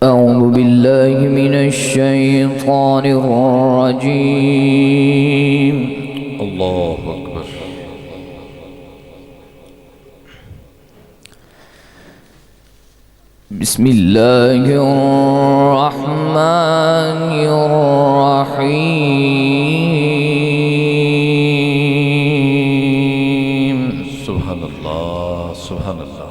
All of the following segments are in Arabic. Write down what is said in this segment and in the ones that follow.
أعوذ بالله من الشيطان الرجيم. الله أكبر. بسم الله الرحمن الرحيم. سبحان الله سبحان الله.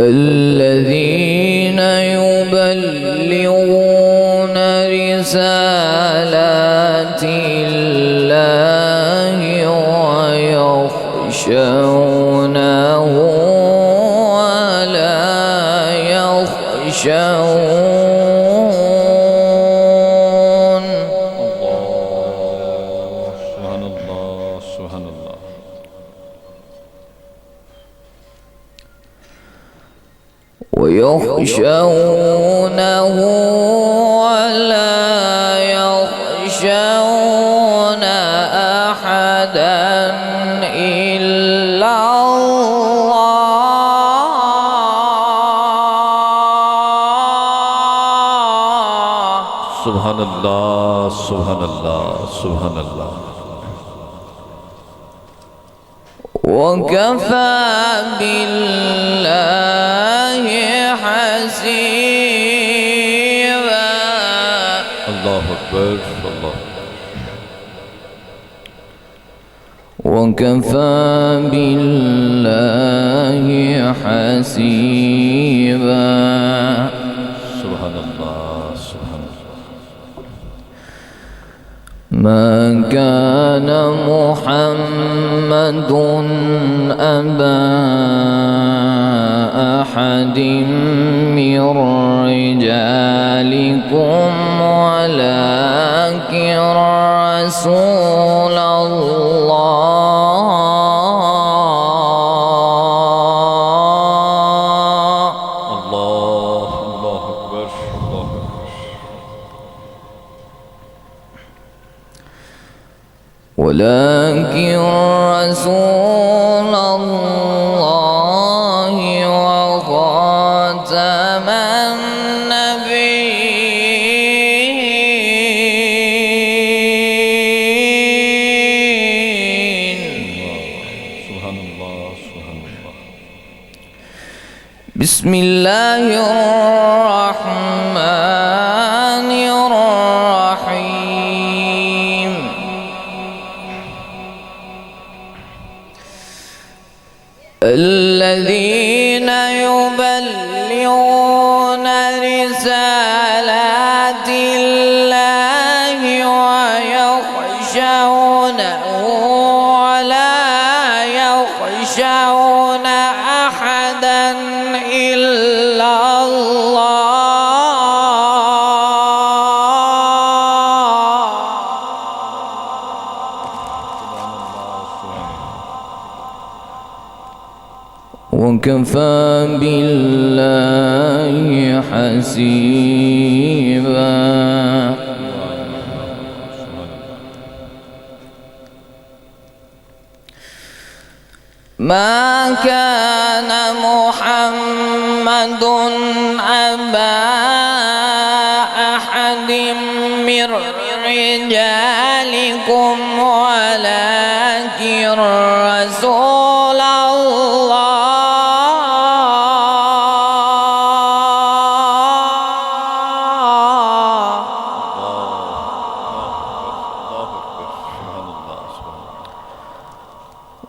الذين يبلغون رسالات الله ويخشونه ولا يخشون. الله سبحان الله سبحان الله. ويخشونه ولا يخشون أحدا إلا الله. سبحان الله سبحان الله سبحان الله. وكفى بالله حسيبا. الله أكبر الله. وكفى بالله حسيبا. سبحان الله سبحان الله. ما كان محمد أبا أحد من رجالكم ولكن رسول الله. الله الله أكبر الله أكبر. ولكن رسول الله وخاتم النبيين. سبحان الله سبحان الله. بسم الله الرحمن الرحيم. الذين يبلغون رسالات الله ويخشونه ولا يخشون أحدا إلا وكفى بالله حسيبا. ما كان محمد أبا أحد من رجالكم ولكن رسول الله.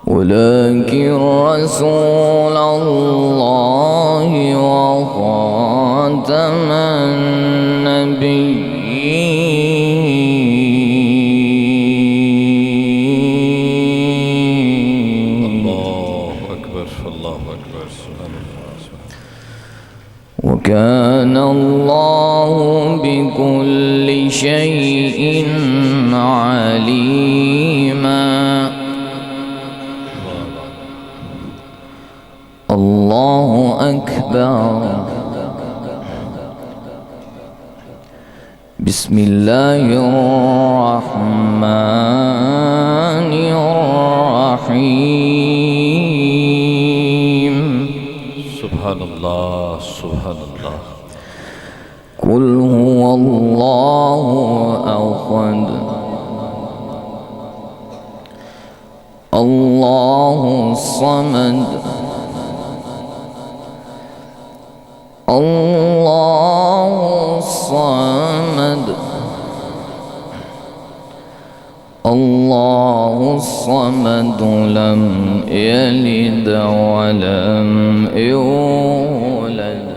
ولكن رسول الله وخاتم النبيين. الله أكبر الله أكبر. سبحان الله سبحان الله. وكان الله بكل شيء عليما. الله أكبر. بسم الله الرحمن الرحيم سبحان الله سبحان الله. قل هو الله أحد الله الصمد الله الصمد الله الصمد لم يلد ولم يولد.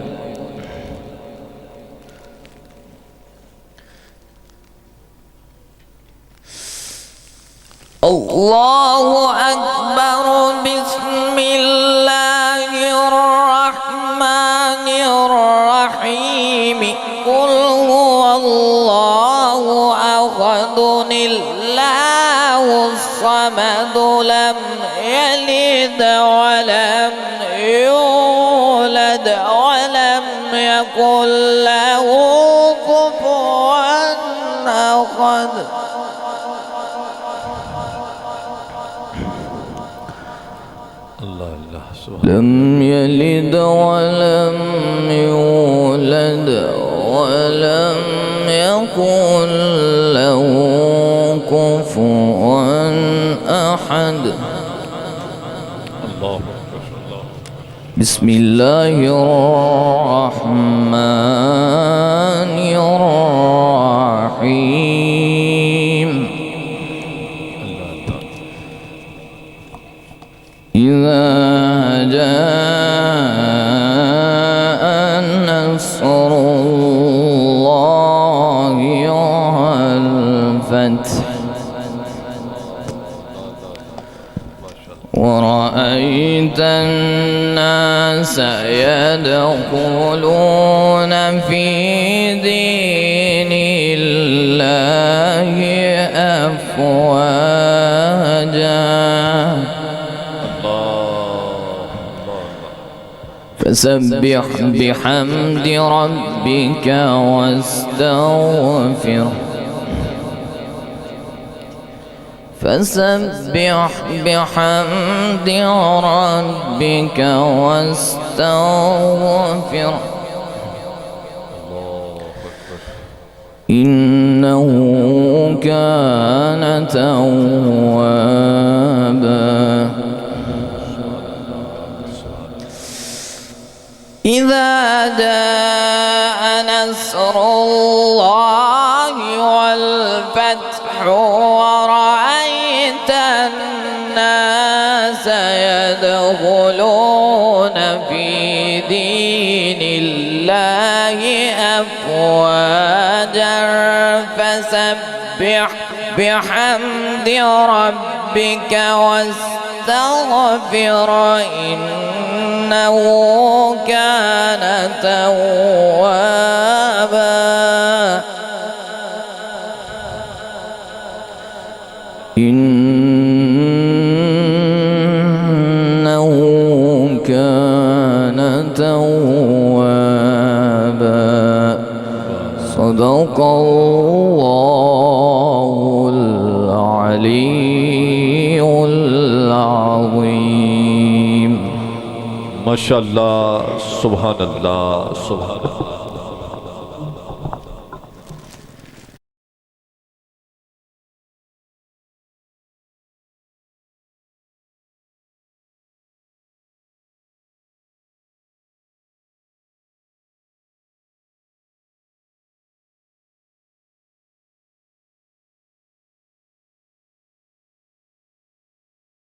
الله أكبر. بسم الله الرحمن الرحيم. قل هو الله أحد الله الصمد لم يلد ولم يولد ولم يكن له كفوا أحد. الله الله سبحان. لم يلد ولم يولد ولم يكن له كفوا أحد. الله أكبر الله. بسم الله الرحمن الرحيم. إذا جاء نصر الله والفتح ورأيت الناس يدخلون في دين الله أفواجا فسبح بحمد ربك واستغفره فسبح بحمد ربك واستغفره إنه كان توابا. إذا جاء نصر الله والفتح ورأيت الناس يدخلون في دين الله أفواجا فسبح بحمد ربك واستغفر إنه كان توابا. إنه كان توابا. صدق الله العلي العظيم. ما شاء الله سبحان الله سبحان الله.